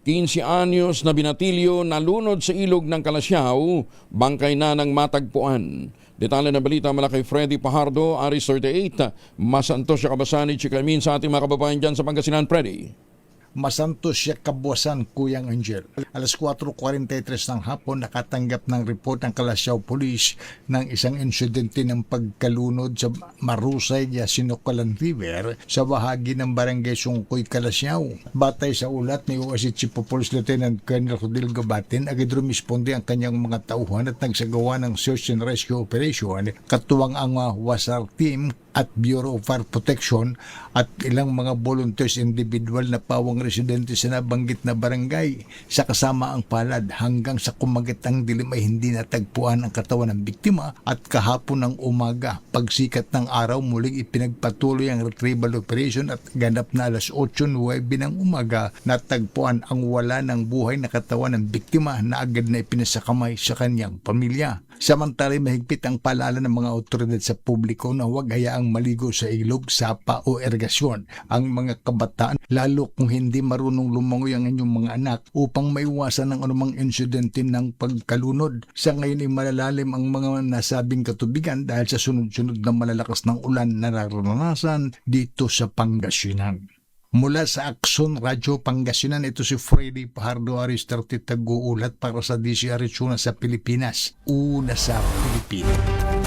15 anyos na binatilyo nalunod sa ilog ng Calasiao, bangkay na ng matagpuan. Detalye ng balita mula kay Freddy Pajardo, Aris 38. Masantos siya kabasani, Chikamin sa ating mga kababayan dyan sa Pangasinan, Freddy. Masantos siya kabuwasan, Kuyang Angel. Alas 4:43 ng hapon, nakatanggap ng report ng Calasiao Police ng isang insidente ng pagkalunod sa Marusay, Sinukalan River sa bahagi ng Barangay Sungkoy, Calasiao. Batay sa ulat ni OSC Chief of Police Lieutenant Colonel Rodel Gabatin, agad rumisponde ang kanyang mga tauhan at nagsagawa ng search and rescue operation, katuwang ang WASAR team at Bureau of Fire Protection at ilang mga volunteers individual na pawang residente sa nabanggit na barangay. Sa kasama ang palad hanggang sa kumagit ang dilim ay hindi natagpuan ang katawan ng biktima at kahapon ng umaga, pagsikat ng araw, muling ipinagpatuloy ang retrieval operation at ganap na alas 8:09 ng umaga natagpuan ang wala ng buhay na katawan ng biktima na agad na ipinasakamay sa kanyang pamilya. Samantala, mahigpit ang paalala ng mga otoridad sa publiko na huwag hayaang maligo sa ilog, sapa o erigasyon ang mga kabataan, lalo kung hindi marunong lumangoy ang inyong mga anak, upang maiwasan ang anumang insidente ng pagkalunod. Sa ngayon ay malalalim ang mga nasabing katubigan dahil sa sunod-sunod na malalakas ng ulan na nararanasan dito sa Pangasinan. Mula sa Akson Radyo Pangasinan, ito si Freddy Pajardo, Aris 30, taguulat para sa DCR Chuna sa Pilipinas, una sa Pilipinas.